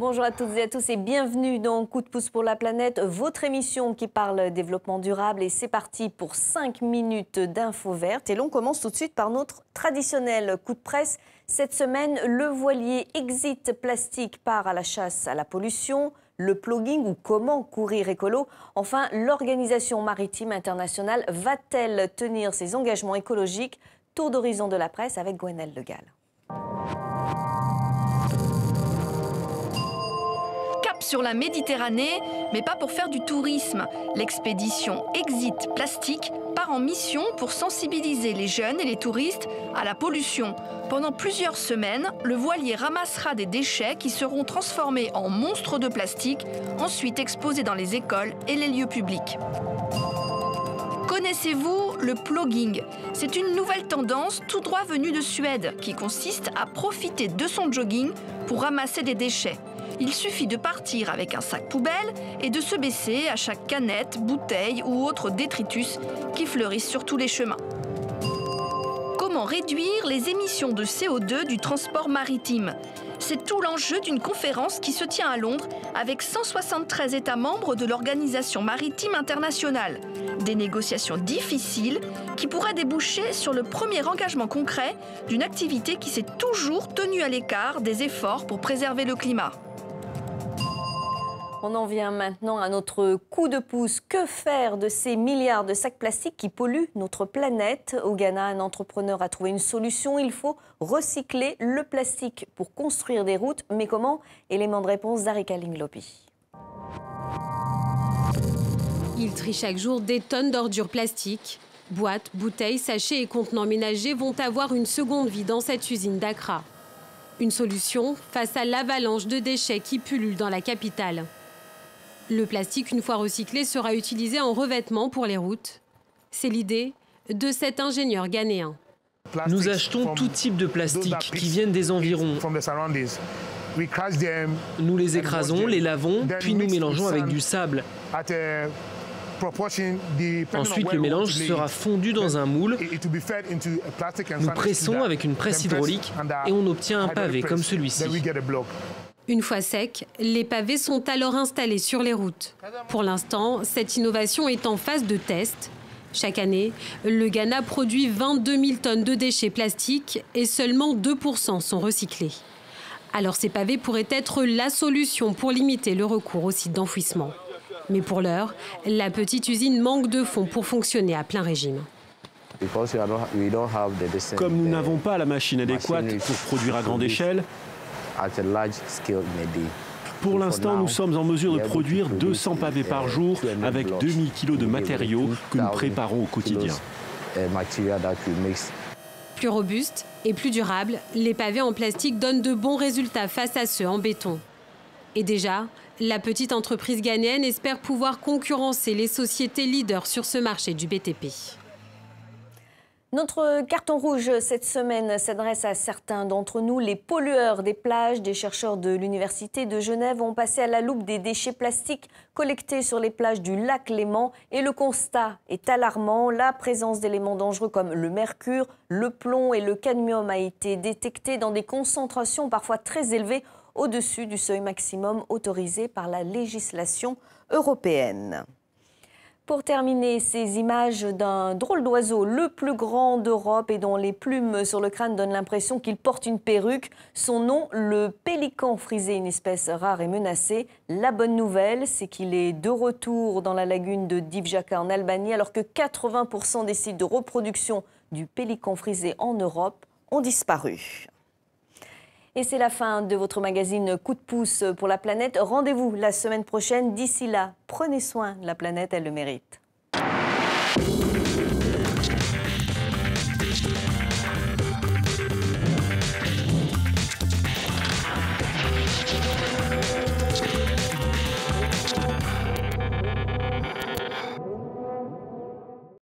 Bonjour à toutes et à tous et bienvenue dans Coup de pouce pour la planète, votre émission qui parle développement durable. Et c'est parti pour 5 minutes d'infos vertes. Et l'on commence tout de suite par notre traditionnel coup de presse. Cette semaine, le voilier Exit Plastique part à la chasse à la pollution, le plugging ou comment courir écolo. Enfin, l'Organisation maritime internationale va-t-elle tenir ses engagements écologiques? Tour d'horizon de la presse avec Gwenaëlle Le Gall. Sur la Méditerranée, mais pas pour faire du tourisme. L'expédition Exit Plastique part en mission pour sensibiliser les jeunes et les touristes à la pollution. Pendant plusieurs semaines, le voilier ramassera des déchets qui seront transformés en monstres de plastique, ensuite exposés dans les écoles et les lieux publics. Connaissez-vous le plugging? C'est une nouvelle tendance tout droit venue de Suède qui consiste à profiter de son jogging pour ramasser des déchets. Il suffit de partir avec un sac poubelle et de se baisser à chaque canette, bouteille ou autre détritus qui fleurissent sur tous les chemins. Comment réduire les émissions de CO2 du transport maritime? C'est tout l'enjeu d'une conférence qui se tient à Londres avec 173 États membres de l'Organisation maritime internationale. Des négociations difficiles qui pourraient déboucher sur le premier engagement concret d'une activité qui s'est toujours tenue à l'écart des efforts pour préserver le climat. On en vient maintenant à notre coup de pouce. Que faire de ces milliards de sacs plastiques qui polluent notre planète? Au Ghana, un entrepreneur a trouvé une solution. Il faut recycler le plastique pour construire des routes. Mais comment? Élément de réponse d'Arika Linglopi. Il trie chaque jour des tonnes d'ordures plastiques. Boîtes, bouteilles, sachets et contenants ménagers vont avoir une seconde vie dans cette usine d'Accra. Une solution face à l'avalanche de déchets qui pullulent dans la capitale. Le plastique, une fois recyclé, sera utilisé en revêtement pour les routes. C'est l'idée de cet ingénieur ghanéen. Nous achetons tout type de plastique qui viennent des environs. Nous les écrasons, les lavons, puis nous mélangeons avec du sable. Ensuite, le mélange sera fondu dans un moule. Nous pressons avec une presse hydraulique et on obtient un pavé comme celui-ci. Une fois secs, les pavés sont alors installés sur les routes. Pour l'instant, cette innovation est en phase de test. Chaque année, le Ghana produit 22 000 tonnes de déchets plastiques et seulement 2% sont recyclés. Alors ces pavés pourraient être la solution pour limiter le recours aux sites d'enfouissement. Mais pour l'heure, la petite usine manque de fonds pour fonctionner à plein régime. Comme nous n'avons pas la machine adéquate pour produire à grande échelle, pour l'instant, nous sommes en mesure de produire 200 pavés par jour avec 2000 kg de matériaux que nous préparons au quotidien. Plus robustes et plus durables, les pavés en plastique donnent de bons résultats face à ceux en béton. Et déjà, la petite entreprise ghanéenne espère pouvoir concurrencer les sociétés leaders sur ce marché du BTP. Notre carton rouge cette semaine s'adresse à certains d'entre nous. Les pollueurs des plages, des chercheurs de l'Université de Genève ont passé à la loupe des déchets plastiques collectés sur les plages du lac Léman. Et le constat est alarmant. La présence d'éléments dangereux comme le mercure, le plomb et le cadmium a été détectée dans des concentrations parfois très élevées au-dessus du seuil maximum autorisé par la législation européenne. Pour terminer, ces images d'un drôle d'oiseau, le plus grand d'Europe et dont les plumes sur le crâne donnent l'impression qu'il porte une perruque. Son nom, le pélican frisé, une espèce rare et menacée. La bonne nouvelle, c'est qu'il est de retour dans la lagune de Divjaka en Albanie, alors que 80% des sites de reproduction du pélican frisé en Europe ont disparu. Et c'est la fin de votre magazine Coup de pouce pour la planète. Rendez-vous la semaine prochaine. D'ici là, prenez soin de la planète, elle le mérite.